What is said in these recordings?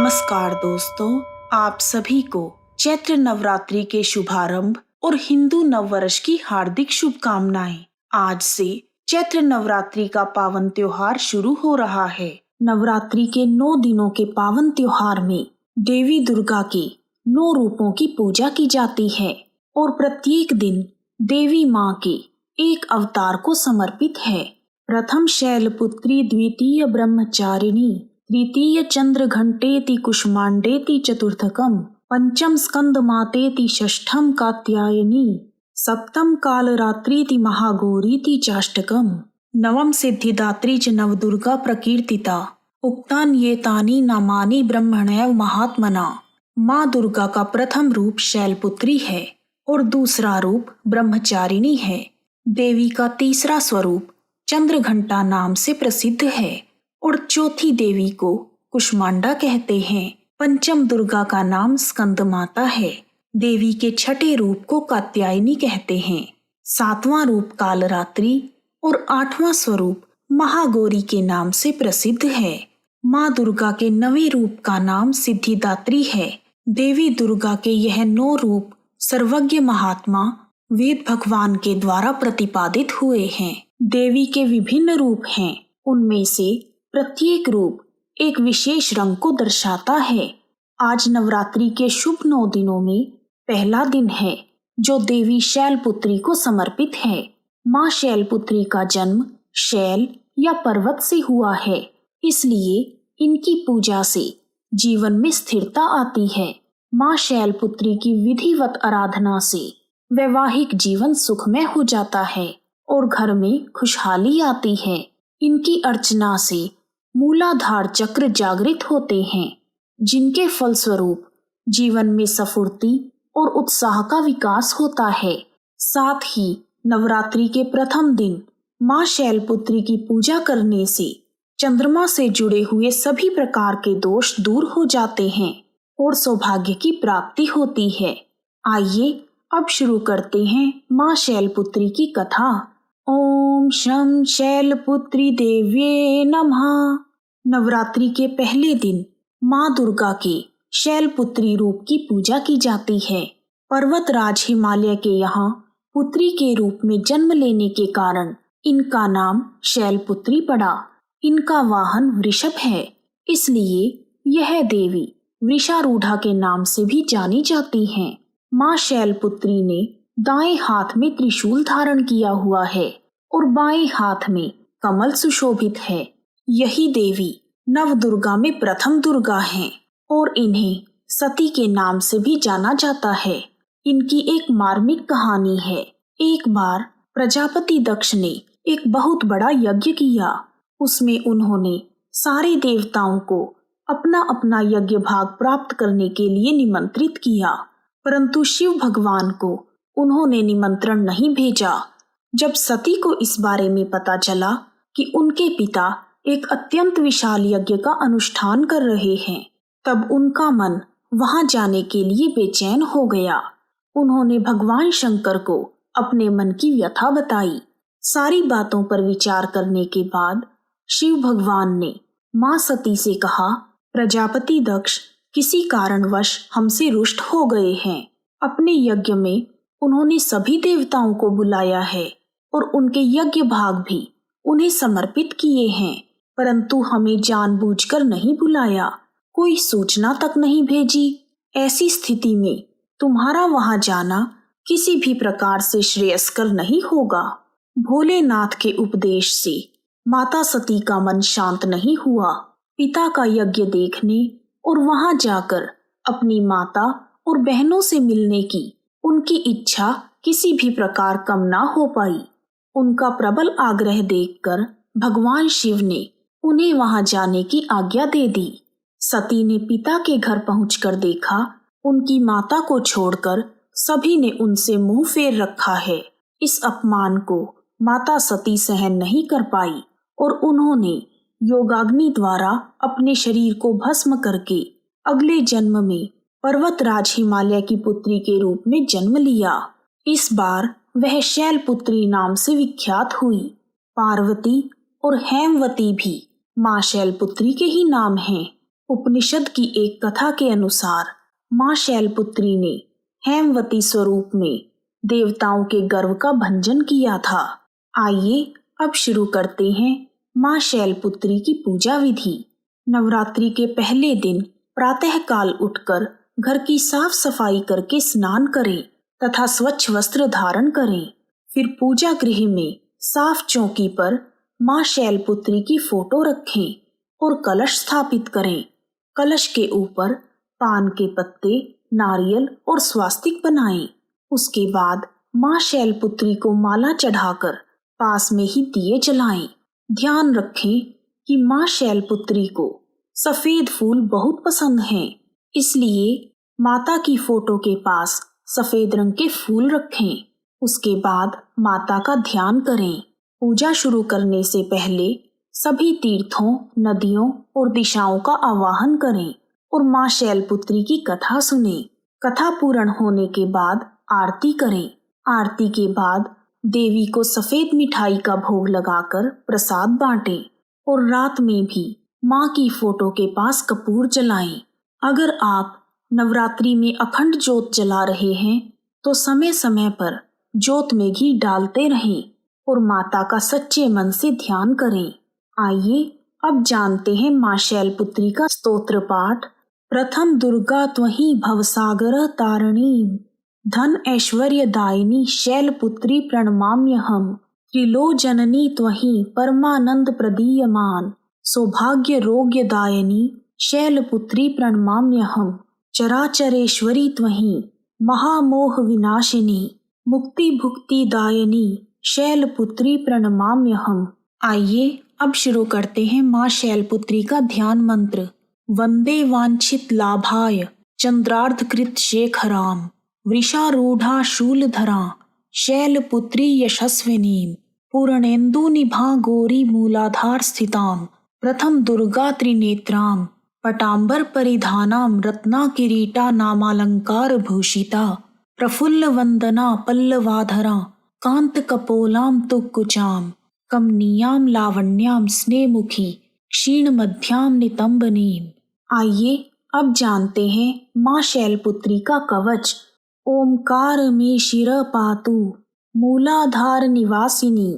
नमस्कार दोस्तों, आप सभी को चैत्र नवरात्रि के शुभारंभ और हिंदू नववर्ष की हार्दिक शुभकामनाएं। आज से चैत्र नवरात्रि का पावन त्योहार शुरू हो रहा है। नवरात्रि के 9 दिनों के पावन त्योहार में देवी दुर्गा के 9 रूपों की पूजा की जाती है और प्रत्येक दिन देवी माँ के एक अवतार को समर्पित है। प्रथम शैलपुत्री, द्वितीय ब्रह्मचारिणी, तृतीय चंद्र घंटेति कुष्मांडेति चतुर्थकम, पंचम स्कंद मातेति षष्ठम कात्यायनी, सप्तम कालरात्रीति महागौरीति चाष्टकम, नवम सिद्धिदात्री च नवदुर्गा प्रकीर्तिता, उक्तान्येतानि नामानि ब्रह्मणैव महात्मना। माँ दुर्गा का प्रथम रूप शैलपुत्री है और दूसरा रूप ब्रह्मचारिणी है। देवी का तीसरा स्वरूप चंद्रघंटा नाम से प्रसिद्ध है और चौथी देवी को कुष्मांडा कहते हैं। पंचम दुर्गा का नाम स्कंद माता है। देवी के छठे रूप को कात्यायनी कहते हैं। सातवां रूप कालरात्रि और आठवां स्वरूप महागौरी के नाम से प्रसिद्ध है। माँ दुर्गा के 9वें रूप का नाम सिद्धिदात्री है। देवी दुर्गा के यह 9 रूप सर्वज्ञ महात्मा वेद भगवान के द्वारा प्रतिपादित हुए हैं। देवी के विभिन्न रूप हैं, उनमें से प्रत्येक रूप एक विशेष रंग को दर्शाता है। आज नवरात्रि के शुभ 9 दिनों में पहला दिन है जो देवी शैलपुत्री को समर्पित है। माँ शैलपुत्री का जन्म शैल या पर्वत से हुआ है, इसलिए इनकी पूजा से जीवन में स्थिरता आती है। माँ शैलपुत्री की विधिवत आराधना से वैवाहिक जीवन सुखमय हो जाता है और घर में खुशहाली आती है। इनकी अर्चना से मूलाधार चक्र जागृत होते हैं, जिनके फलस्वरूप जीवन में स्फूर्ति और उत्साह का विकास होता है। साथ ही नवरात्रि के प्रथम दिन माँ शैलपुत्री की पूजा करने से चंद्रमा से जुड़े हुए सभी प्रकार के दोष दूर हो जाते हैं और सौभाग्य की प्राप्ति होती है। आइए अब शुरू करते हैं माँ शैलपुत्री की कथा। ओम शं शैलपुत्री देव्ये नमः। नवरात्रि के पहले दिन माँ दुर्गा के शैलपुत्री रूप की पूजा की जाती है। पर्वतराज हिमालय के यहाँ पुत्री के रूप में जन्म लेने के कारण इनका नाम शैलपुत्री पड़ा। इनका वाहन वृषभ है, इसलिए यह देवी वृषारूढ़ा के नाम से भी जानी जाती हैं। माँ शैलपुत्री ने दाएं हाथ में त्रिशूल धारण किया हुआ है और बाएं हाथ में कमल सुशोभित है। यही देवी नवदुर्गा में प्रथम दुर्गा हैं और इन्हें सती के नाम से भी जाना जाता है। इनकी एक मार्मिक कहानी है। एक बार प्रजापति दक्ष ने एक बहुत बड़ा यज्ञ किया। उसमें उन्होंने सारे देवताओं को अपना अपना यज्ञ भाग प्राप्त करने के लिए निमंत्रित किया, परंतु शिव भगवान को उन्होंने निमंत्रण नहीं भेजा। जब सती को इस बारे में पता चला कि उनके पिता एक अत्यंत विशाल यज्ञ का अनुष्ठान कर रहे हैं, तब उनका मन वहां जाने के लिए बेचैन हो गया। उन्होंने भगवान शंकर को अपने मन की व्यथा बताई। सारी बातों पर विचार करने के बाद शिव भगवान ने माँ सती से कहा, प्रजापति दक्ष किसी कारणवश हमसे रुष्ट हो गए हैं। अपने यज्ञ में उन्होंने सभी देवताओं को बुलाया है और उनके यज्ञ भाग भी उन्हें समर्पित किए हैं, परंतु हमें जानबूझकर नहीं बुलाया, कोई सूचना तक नहीं भेजी। ऐसी स्थिति में तुम्हारा वहां जाना किसी भी प्रकार से श्रेयस्कर नहीं होगा। भोलेनाथ के उपदेश से माता सती का मन शांत नहीं हुआ। पिता का यज्ञ देखने और वहां जाकर अपनी माता और बहनों से मिलने की उनकी इच्छा किसी भी प्रकार कम ना हो पाई। उनका प्रबल आग्रह देखकर भगवान शिव ने उन्हें वहां जाने की आज्ञा दे दी। सती ने पिता के घर पहुंचकर देखा, उनकी माता को छोड़कर सभी ने उनसे मुंह फेर रखा है। इस अपमान को माता सती सहन नहीं कर पाई और उन्होंने योगाग्नि द्वारा अपने शरीर को भस्म करके अगले जन्म में पर्वतराज हिमालय की पुत्री के रूप में जन्म लिया। इस बार वह शैलपुत्री नाम से विख्यात हुई। पार्वती और हेमवती भी माँ शैलपुत्री के ही नाम हैं। उपनिषद की एक कथा के अनुसार माँ शैलपुत्री ने हेमवती स्वरूप में देवताओं के गर्व का भंजन किया था। आइए अब शुरू करते हैं माँ शैलपुत्री की पूजा विधि। नवरात्रि के पहले दिन प्रातःकाल उठकर घर की साफ सफाई करके स्नान करें तथा स्वच्छ वस्त्र धारण करें। फिर पूजा गृह में साफ चौकी पर माँ शैलपुत्री की फोटो रखें और कलश स्थापित करें। कलश के ऊपर पान के पत्ते, नारियल और स्वास्तिक बनाएं। उसके बाद माँ शैलपुत्री को माला चढ़ाकर पास में ही दिए जलाएं। ध्यान रखें कि माँ शैलपुत्री को सफेद फूल बहुत पसंद हैं, इसलिए माता की फोटो के पास सफेद रंग के फूल रखें। उसके बाद माता का ध्यान करें। पूजा शुरू करने से पहले सभी तीर्थों, नदियों और दिशाओं का आवाहन करें और माँ शैलपुत्री की कथा सुनें। कथा पूर्ण होने के बाद आरती करें। आरती के बाद देवी को सफेद मिठाई का भोग लगाकर प्रसाद बांटें और रात में भी माँ की फोटो के पास कपूर जलाएं। अगर आप नवरात्रि में अखंड ज्योत जला रहे हैं तो समय समय पर ज्योत में घी डालते रहें और माता का सच्चे मन से ध्यान करें। आइए अब जानते हैं माँ शैलपुत्री का स्तोत्र पाठ। प्रथम दुर्गा त्वहि भवसागर तारिणी, धन ऐश्वर्य दायिनी शैलपुत्री प्रणमाम्यहम्। त्रिलोचननी त्वहि परमानंद प्रदीयमान, सौभाग्य रोग्य दायिनी शैलपुत्री प्रणमाम्यहम्। चराचरेश्वरी त्वहि महामोह विनाशिनी, मुक्ति भुक्ति दायिनी शैलपुत्री प्रणमाम्यहम्। आइए अब शुरू करते हैं माँ शैलपुत्री का ध्यान मंत्र। वंदे वांछित लाभाय चंद्रार्धकृत शेखराम, वृषारूढ़ा शूलधरा शैलपुत्री यशस्विनीम, पूर्णेन्दु निभा गौरी मूलाधार स्थिताम, प्रथम दुर्गा त्रिनेत्राम, पटांबर परिधानाम रत्ना किरीटा नामालंकार भूषिता, प्रफुल्ल वंदना पल्लवाधरा कांत कपोलाम तुक्कुचाम, कमनीयाम लावण्याम स्नेमुखी क्षीण मध्याम नितंबनीम। आइए अब जानते हैं माँ शैलपुत्री का कवच। ओमकार में शिर पातु मूलाधार निवासिनी,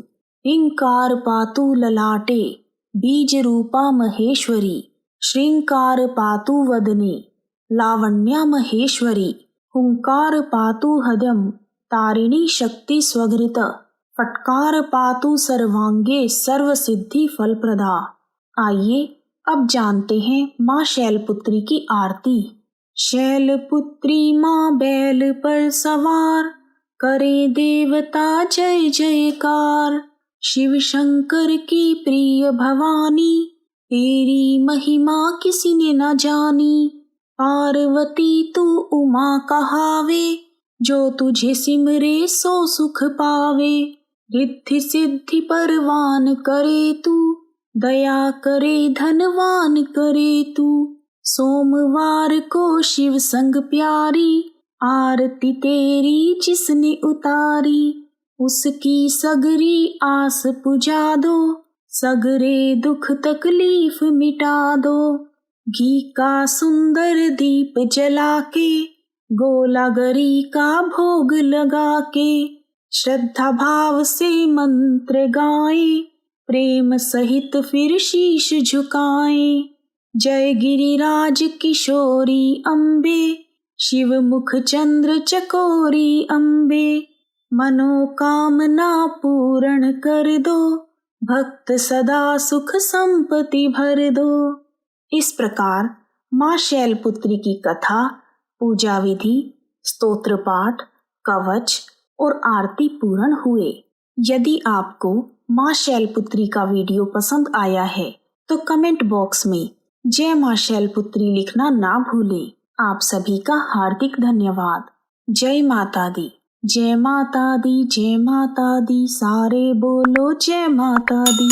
इंकार पातु ललाटे बीज रूपा महेश्वरी, श्रृंकार पातु वदने लावण्या महेश्वरी, हुंकार पातु हृदयम तारिणी शक्ति स्वघृत, फटकार पातु सर्वांगे सर्व सिद्धि फलप्रदा। आइए अब जानते हैं माँ शैलपुत्री की आरती। शैलपुत्री माँ बैल पर सवार, करे देवता जय जयकार, शिव शंकर की प्रिय भवानी, तेरी महिमा किसी ने न जानी। पार्वती तू उमा कहावे, जो तुझे सिमरे सो सुख पावे, रिद्धि सिद्धि परवान करे तू, दया करे धनवान करे तू। सोमवार को शिव संग प्यारी, आरती तेरी जिसने उतारी, उसकी सगरी आस पुजा दो, सगरे दुख तकलीफ मिटा दो। घी का सुंदर दीप जला के, गोला गरी का भोग लगा के, श्रद्धा भाव से मंत्र गाएं, प्रेम सहित फिर शीश झुकाएं। जय गिरिराज किशोरी अम्बे, शिव मुख चंद्र चकोरी अम्बे, मनोकामना पूर्ण कर दो, भक्त सदा सुख संपत्ति भर दो। इस प्रकार माँ शैलपुत्री की कथा, पूजा विधि, स्तोत्र पाठ, कवच और आरती पूर्ण हुए। यदि आपको माँ शैलपुत्री का वीडियो पसंद आया है तो कमेंट बॉक्स में जय माँ शैलपुत्री लिखना ना भूलें। आप सभी का हार्दिक धन्यवाद। जय माता दी, जय माता दी, जय माता दी, सारे बोलो जय माता दी।